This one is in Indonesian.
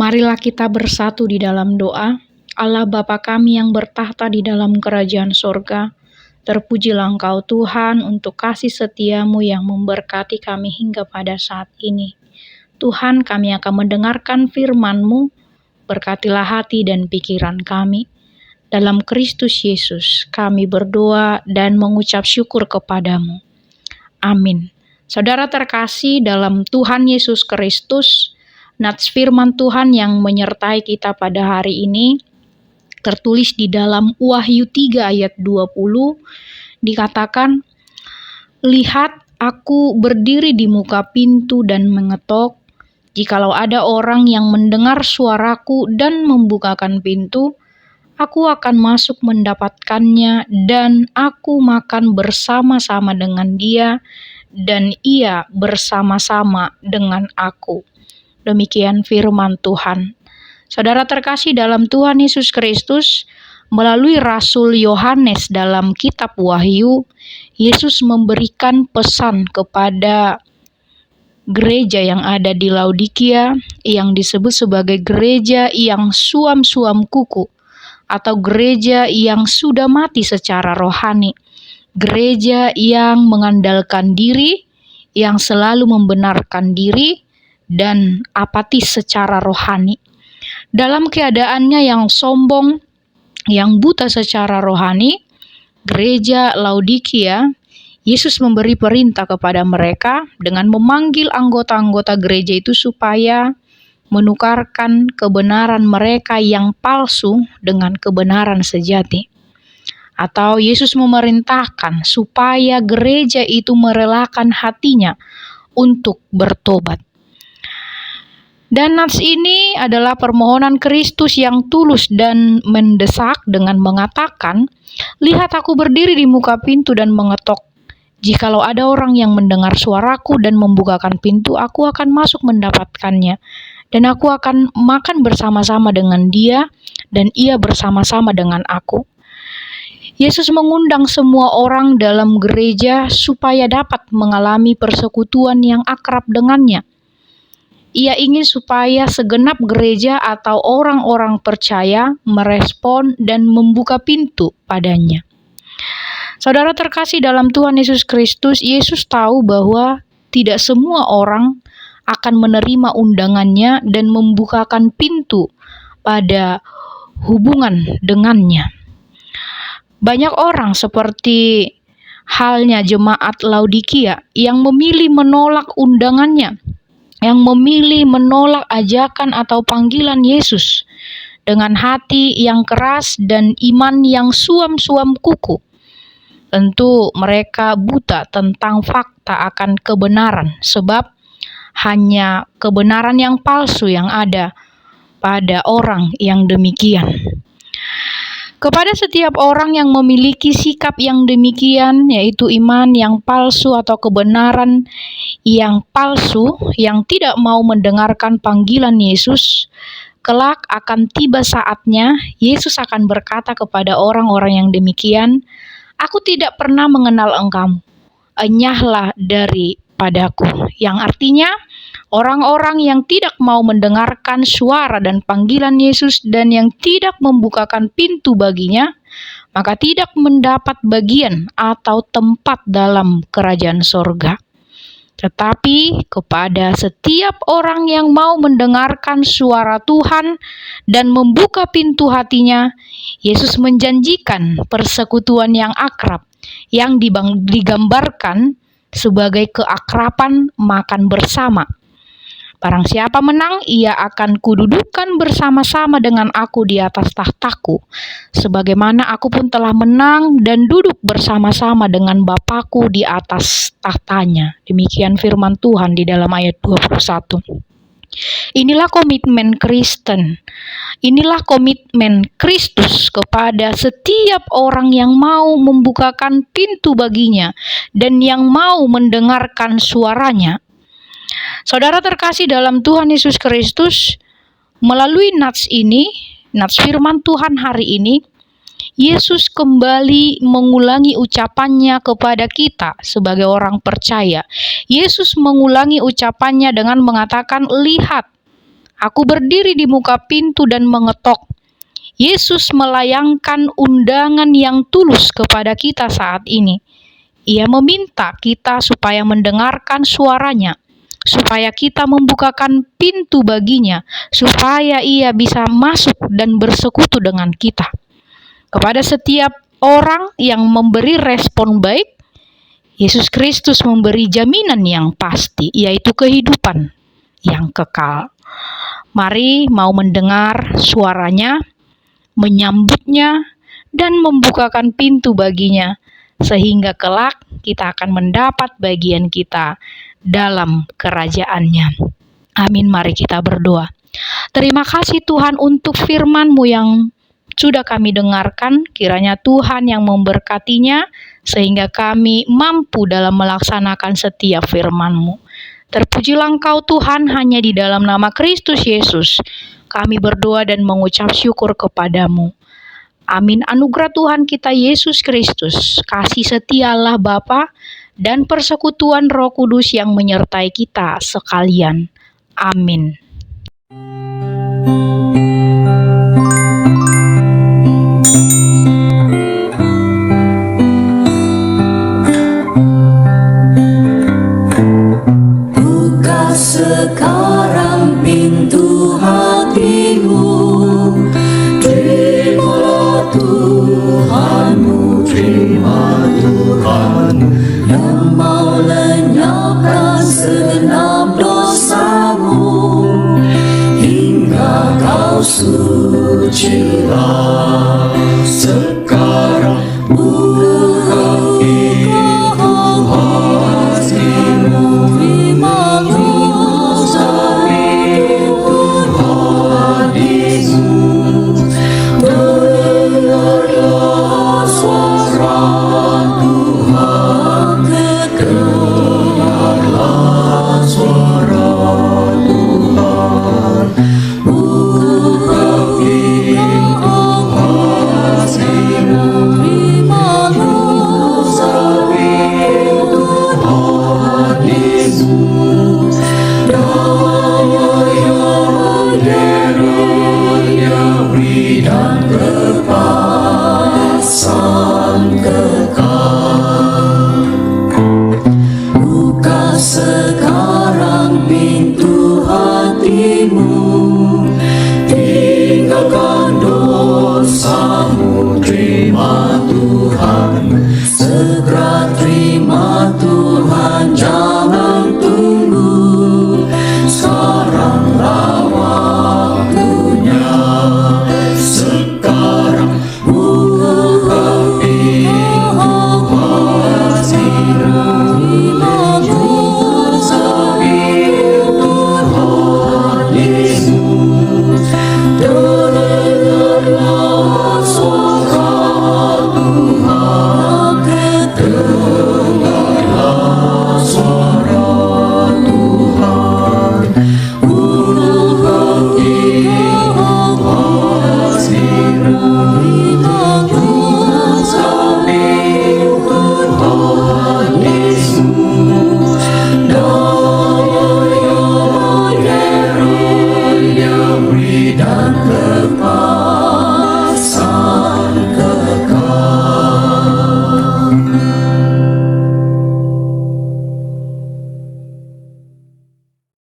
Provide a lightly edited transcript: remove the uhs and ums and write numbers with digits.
Marilah kita bersatu di dalam doa. Allah Bapa kami yang bertahta di dalam kerajaan sorga, terpujilah Engkau Tuhan untuk kasih setiamu yang memberkati kami hingga pada saat ini. Tuhan, kami akan mendengarkan firman-Mu, berkatilah hati dan pikiran kami. Dalam Kristus Yesus kami berdoa dan mengucap syukur kepadamu. Amin. Saudara terkasih dalam Tuhan Yesus Kristus, nats firman Tuhan yang menyertai kita pada hari ini tertulis di dalam Wahyu 3 ayat 20, dikatakan, "Lihat, aku berdiri di muka pintu dan mengetok. Jikalau ada orang yang mendengar suaraku dan membukakan pintu, aku akan masuk mendapatkannya dan aku makan bersama-sama dengan dia dan ia bersama-sama dengan aku." Demikian firman Tuhan. Saudara terkasih dalam Tuhan Yesus Kristus, melalui Rasul Yohanes dalam kitab Wahyu, Yesus memberikan pesan kepada gereja yang ada di Laodikia yang disebut sebagai gereja yang suam-suam kuku atau gereja yang sudah mati secara rohani, gereja yang mengandalkan diri, yang selalu membenarkan diri dan apatis secara rohani. Dalam keadaannya yang sombong, yang buta secara rohani, gereja Laodikia, Yesus memberi perintah kepada mereka dengan memanggil anggota-anggota gereja itu supaya menukarkan kebenaran mereka yang palsu dengan kebenaran sejati. Atau Yesus memerintahkan supaya gereja itu merelakan hatinya untuk bertobat. Dan nats ini adalah permohonan Kristus yang tulus dan mendesak dengan mengatakan, "Lihat, aku berdiri di muka pintu dan mengetok. Jikalau ada orang yang mendengar suaraku dan membukakan pintu, aku akan masuk mendapatkannya. Dan aku akan makan bersama-sama dengan dia dan ia bersama-sama dengan aku." Yesus mengundang semua orang dalam gereja supaya dapat mengalami persekutuan yang akrab dengannya. Ia ingin supaya segenap gereja atau orang-orang percaya merespon dan membuka pintu padanya. Saudara terkasih dalam Tuhan Yesus Kristus, Yesus tahu bahwa tidak semua orang akan menerima undangannya dan membukakan pintu pada hubungan dengannya. Banyak orang seperti halnya jemaat Laodikia yang memilih menolak undangannya, yang memilih menolak ajakan atau panggilan Yesus dengan hati yang keras dan iman yang suam-suam kuku. Tentu mereka buta tentang fakta akan kebenaran, sebab hanya kebenaran yang palsu yang ada pada orang yang demikian. Kepada setiap orang yang memiliki sikap yang demikian, yaitu iman yang palsu atau kebenaran yang palsu, yang tidak mau mendengarkan panggilan Yesus, kelak akan tiba saatnya Yesus akan berkata kepada orang-orang yang demikian, "Aku tidak pernah mengenal engkau, enyahlah daripadaku." Yang artinya, orang-orang yang tidak mau mendengarkan suara dan panggilan Yesus dan yang tidak membukakan pintu baginya, maka tidak mendapat bagian atau tempat dalam kerajaan sorga. Tetapi kepada setiap orang yang mau mendengarkan suara Tuhan dan membuka pintu hatinya, Yesus menjanjikan persekutuan yang akrab, yang digambarkan sebagai keakraban makan bersama. "Barang siapa menang, ia akan kududukan bersama-sama dengan aku di atas tahtaku, sebagaimana aku pun telah menang dan duduk bersama-sama dengan Bapa-Ku di atas tahtanya." Demikian firman Tuhan di dalam ayat 21. Inilah komitmen Kristen. Inilah komitmen Kristus kepada setiap orang yang mau membukakan pintu baginya dan yang mau mendengarkan suaranya. Saudara terkasih dalam Tuhan Yesus Kristus, melalui nats ini, nats firman Tuhan hari ini, Yesus kembali mengulangi ucapannya kepada kita sebagai orang percaya. Yesus mengulangi ucapannya dengan mengatakan, "Lihat, Aku berdiri di muka pintu dan mengetok. Yesus melayangkan undangan yang tulus kepada kita saat ini. Ia meminta kita supaya mendengarkan suaranya, supaya kita membukakan pintu baginya, supaya ia bisa masuk dan bersekutu dengan kita. Kepada setiap orang yang memberi respon baik, Yesus Kristus memberi jaminan yang pasti, yaitu kehidupan yang kekal. Mari mau mendengar suaranya, menyambutnya, dan membukakan pintu baginya, sehingga kelak kita akan mendapat bagian kita dalam kerajaannya. Amin, mari kita berdoa. Terima kasih Tuhan untuk firman-Mu yang sudah kami dengarkan. Kiranya Tuhan yang memberkatinya, sehingga kami mampu dalam melaksanakan setiap firman-Mu. Terpujilah Engkau Tuhan, hanya di dalam nama Kristus Yesus kami berdoa dan mengucap syukur kepadamu. Amin. Anugerah Tuhan kita Yesus Kristus, kasih setia Allah Bapa, dan persekutuan Roh Kudus yang menyertai kita sekalian. Amin. Buka sekarang pintu hatimu, terimalah Tuhanmu, terima Tuhanmu yang mau lenyapkan segenap dosamu, hingga kau sucilah.